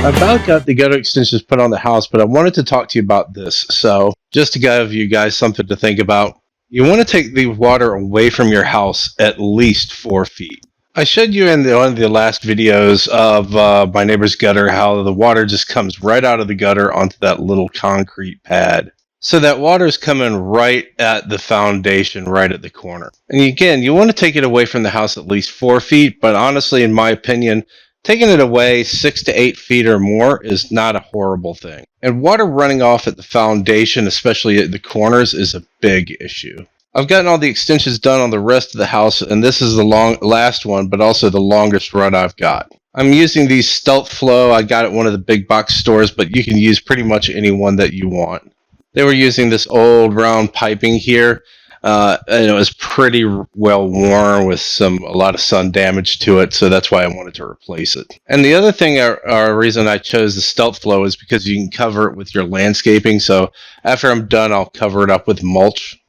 I've about got the gutter extensions put on the house, but I wanted to talk to you about this. So just to give you guys something to think about, you want to take the water away from your house at least 4 feet. I showed you in one of the last videos of my neighbor's gutter how the water just comes right out of the gutter onto that little concrete pad. So that water is coming right at the foundation, right at the corner. And again, you want to take it away from the house at least 4 feet, but honestly, in my opinion, taking it away 6 to 8 feet or more is not a horrible thing. And water running off at the foundation, especially at the corners, is a big issue. I've gotten all the extensions done on the rest of the house, and this is the last one, but also the longest run I've got. I'm using these Stealth Flow. I got at one of the big box stores, but you can use pretty much any one that you want. They were using this old round piping here. And it was pretty well worn with a lot of sun damage to it, so that's why I wanted to replace it. And the other thing, or reason I chose the Stealth Flow is because you can cover it with your landscaping. So after I'm done, I'll cover it up with mulch.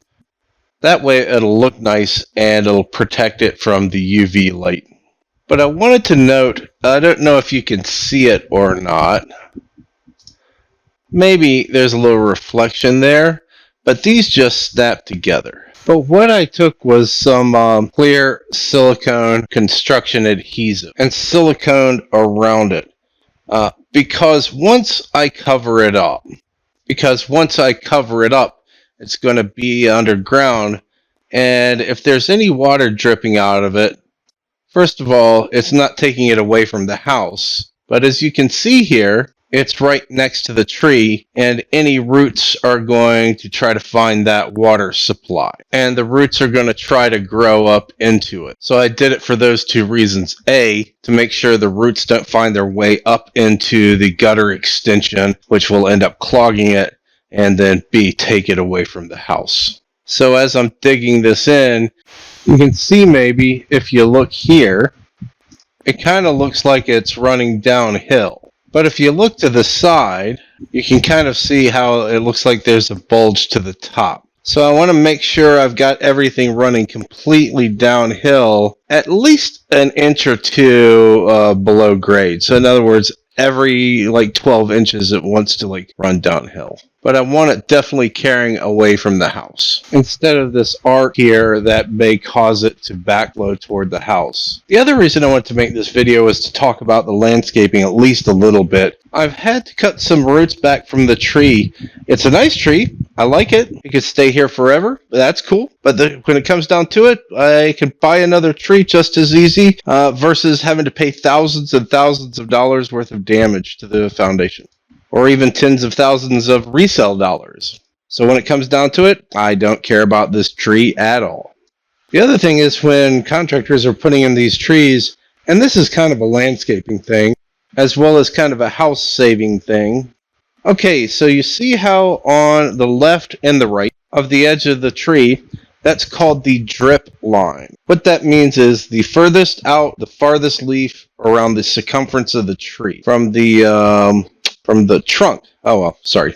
That way it'll look nice and it'll protect it from the UV light. But I wanted to note, I don't know if you can see it or not. Maybe there's a little reflection there, but these just snap together. But what I took was some clear silicone construction adhesive and silicone around it. Because once I cover it up, it's going to be underground. And if there's any water dripping out of it, first of all, it's not taking it away from the house. But as you can see here, it's right next to the tree, and any roots are going to try to find that water supply. And the roots are going to try to grow up into it. So I did it for those two reasons. A, to make sure the roots don't find their way up into the gutter extension, which will end up clogging it. And then B, take it away from the house. So as I'm digging this in, you can see maybe if you look here, it kind of looks like it's running downhill. But if you look to the side, you can kind of see how it looks like there's a bulge to the top. So I want to make sure I've got everything running completely downhill, at least an inch or two below grade. So in other words, every 12 inches it wants to run downhill. But I want it definitely carrying away from the house, instead of this arc here that may cause it to backflow toward the house. The other reason I wanted to make this video is to talk about the landscaping at least a little bit. I've had to cut some roots back from the tree. It's a nice tree. I like it. It could stay here forever. That's cool. But when it comes down to it, I can buy another tree just as easy versus having to pay thousands and thousands of dollars worth of damage to the foundation, or even tens of thousands of resale dollars. So when it comes down to it, I don't care about this tree at all. The other thing is when contractors are putting in these trees, and this is kind of a landscaping thing, as well as kind of a house saving thing. Okay, so you see how on the left and the right of the edge of the tree, that's called the drip line. What that means is the furthest out, the farthest leaf around the circumference of the tree from the trunk. Oh, well, sorry.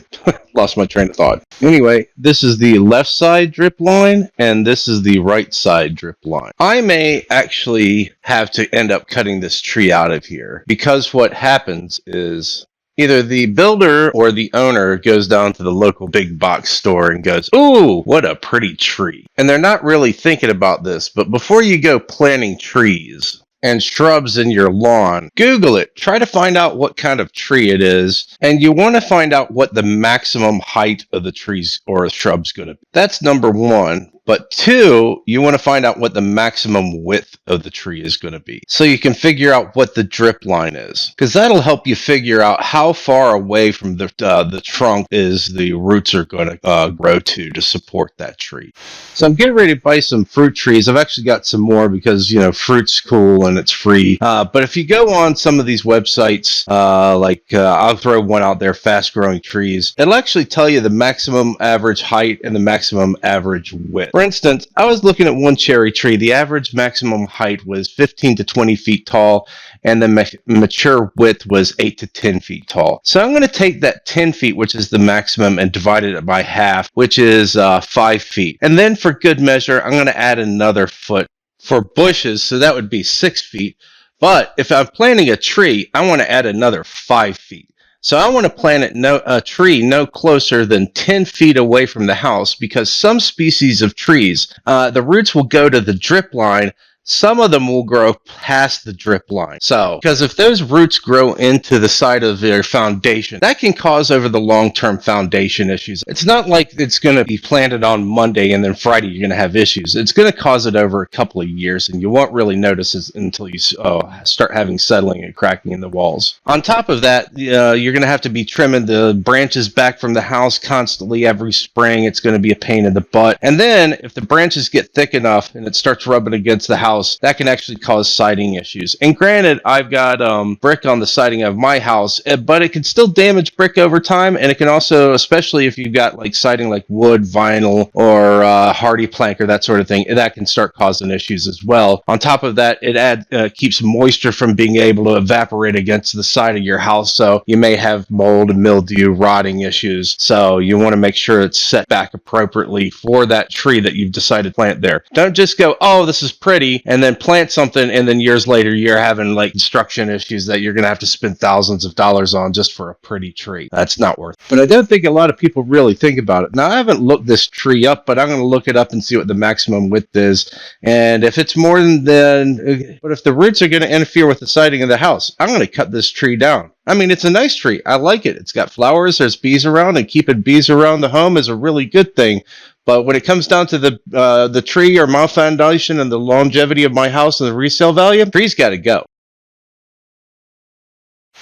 Lost my train of thought. Anyway, this is the left side drip line, and this is the right side drip line. I may actually have to end up cutting this tree out of here, because what happens is either the builder or the owner goes down to the local big box store and goes, "Ooh, what a pretty tree." And they're not really thinking about this, but before you go planting trees and shrubs in your lawn, Google it. Try to find out what kind of tree it is, and you want to find out what the maximum height of the trees or shrub's going to be. That's number one. But two, you want to find out what the maximum width of the tree is going to be, so you can figure out what the drip line is, because that'll help you figure out how far away from the trunk is the roots are going to grow to support that tree. So I'm getting ready to buy some fruit trees. I've actually got some more because, fruit's cool and it's free. But if you go on some of these websites, I'll throw one out there, Fast Growing Trees, it'll actually tell you the maximum average height and the maximum average width. For instance, I was looking at one cherry tree. The average maximum height was 15 to 20 feet tall, and the mature width was 8 to 10 feet tall. So I'm going to take that 10 feet, which is the maximum, and divide it by half, which is 5 feet. And then for good measure, I'm going to add another foot for bushes, so that would be 6 feet. But if I'm planting a tree, I want to add another 5 feet. So I want to plant a tree no closer than 10 feet away from the house, because some species of trees, the roots will go to the drip line. Some of them will grow past the drip line. So, because if those roots grow into the side of their foundation, that can cause over the long-term foundation issues. It's not like it's going to be planted on Monday and then Friday you're going to have issues. It's going to cause it over a couple of years, and you won't really notice it until you start having settling and cracking in the walls. On top of that, you're going to have to be trimming the branches back from the house constantly every spring. It's going to be a pain in the butt. And then if the branches get thick enough and it starts rubbing against the house, that can actually cause siding issues. And granted, I've got brick on the siding of my house, but it can still damage brick over time, and it can also, especially if you've got like siding like wood, vinyl, or hardy plank or that sort of thing, that can start causing issues as well. On top of that, it keeps moisture from being able to evaporate against the side of your house, so you may have mold, mildew, rotting issues. So you want to make sure it's set back appropriately for that tree that you've decided to plant there. Don't just go, oh, this is pretty, and then plant something, and then years later you're having like construction issues that you're going to have to spend thousands of dollars on just for a pretty tree. That's not worth it. But I don't think a lot of people really think about it. Now, I haven't looked this tree up, but I'm going to look it up and see what the maximum width is. And if it's more than, but if the roots are going to interfere with the siding of the house, I'm going to cut this tree down. I mean, it's a nice tree. I like it. It's got flowers, there's bees around, and keeping bees around the home is a really good thing. But when it comes down to the tree or my foundation and the longevity of my house and the resale value, the tree's got to go.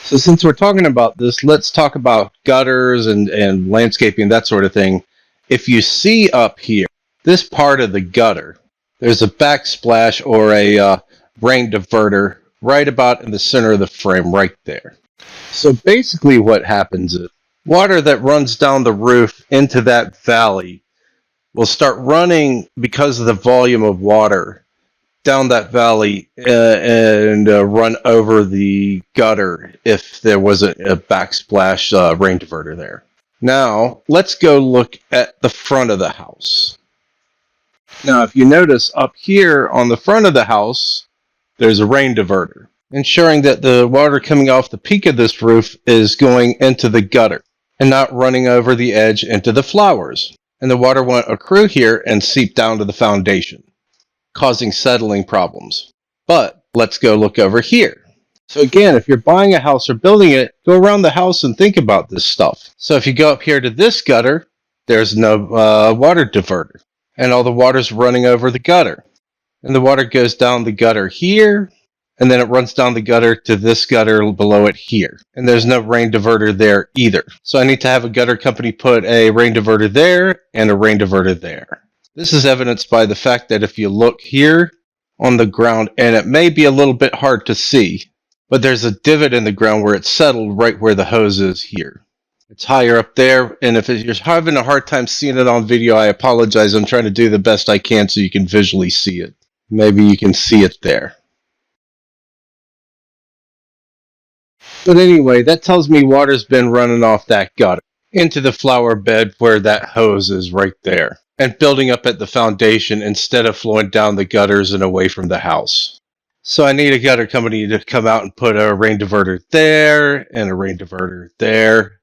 So since we're talking about this, let's talk about gutters and landscaping, that sort of thing. If you see up here, this part of the gutter, there's a backsplash or a rain diverter right about in the center of the frame right there. So basically what happens is water that runs down the roof into that valley will start running because of the volume of water down that valley and run over the gutter if there wasn't a backsplash rain diverter there. Now, let's go look at the front of the house. Now, if you notice up here on the front of the house, there's a rain diverter, ensuring that the water coming off the peak of this roof is going into the gutter and not running over the edge into the flowers. And the water won't accrue here and seep down to the foundation, causing settling problems. But let's go look over here. So again, if you're buying a house or building it, go around the house and think about this stuff. So if you go up here to this gutter, there's no water diverter, and all the water's running over the gutter. And the water goes down the gutter here, and then it runs down the gutter to this gutter below it here. And there's no rain diverter there either. So I need to have a gutter company put a rain diverter there and a rain diverter there. This is evidenced by the fact that if you look here on the ground, and it may be a little bit hard to see, but there's a divot in the ground where it's settled right where the hose is here. It's higher up there, and if you're having a hard time seeing it on video, I apologize. I'm trying to do the best I can so you can visually see it. Maybe you can see it there. But anyway, that tells me water's been running off that gutter into the flower bed where that hose is right there, and building up at the foundation instead of flowing down the gutters and away from the house. So I need a gutter company to come out and put a rain diverter there and a rain diverter there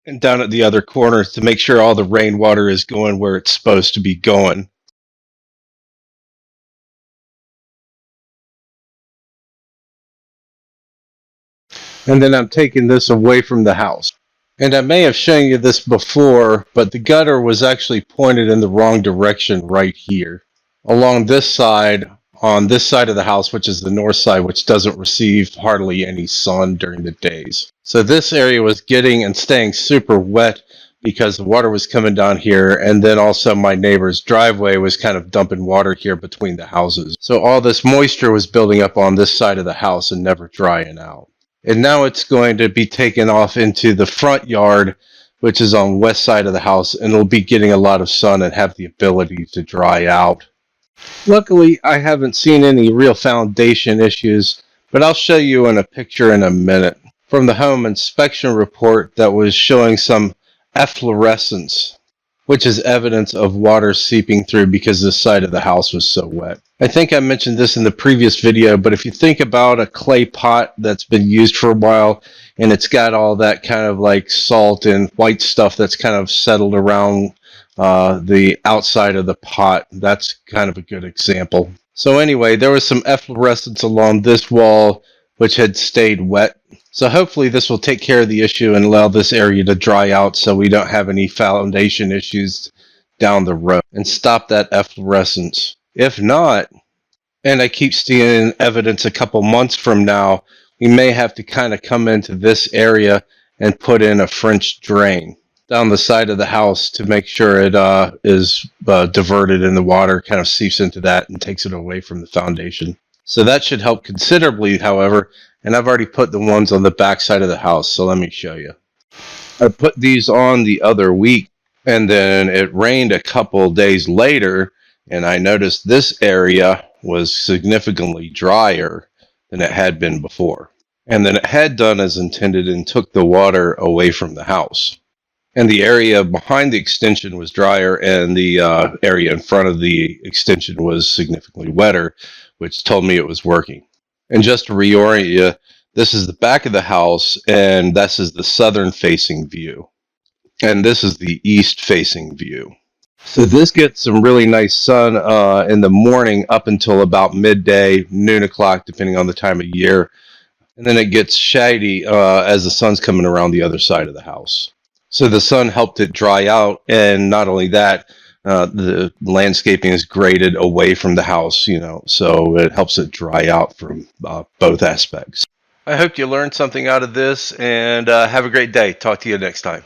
and down at the other corners to make sure all the rainwater is going where it's supposed to be going. And then I'm taking this away from the house. And I may have shown you this before, but the gutter was actually pointed in the wrong direction right here. Along this side, on this side of the house, which is the north side, which doesn't receive hardly any sun during the days. So this area was getting and staying super wet because the water was coming down here, and then also my neighbor's driveway was kind of dumping water here between the houses. So all this moisture was building up on this side of the house and never drying out. And now it's going to be taken off into the front yard, which is on the west side of the house, and it'll be getting a lot of sun and have the ability to dry out. Luckily, I haven't seen any real foundation issues, but I'll show you in a picture in a minute from the home inspection report that was showing some efflorescence which is evidence of water seeping through because the side of the house was so wet. I think I mentioned this in the previous video, but if you think about a clay pot that's been used for a while and it's got all that kind of like salt and white stuff that's kind of settled around the outside of the pot, that's kind of a good example. So anyway, there was some efflorescence along this wall which had stayed wet. So hopefully this will take care of the issue and allow this area to dry out so we don't have any foundation issues down the road and stop that efflorescence. If not, and I keep seeing evidence a couple months from now, we may have to kind of come into this area and put in a French drain down the side of the house to make sure it is diverted and the water kind of seeps into that and takes it away from the foundation. So that should help considerably, however, and I've already put the ones on the back side of the house, so let me show you. I put these on the other week, and then it rained a couple days later, and I noticed this area was significantly drier than it had been before. And then it had done as intended and took the water away from the house. And the area behind the extension was drier, and the area in front of the extension was significantly wetter, which told me it was working. And just to reorient you, this is the back of the house, and this is the southern facing view. And this is the east facing view. So this gets some really nice sun in the morning up until about midday, noon o'clock, depending on the time of year. And then it gets shady as the sun's coming around the other side of the house. So the sun helped it dry out, and not only that, the landscaping is graded away from the house, so it helps it dry out from both aspects. I hope you learned something out of this, and have a great day. Talk to you next time.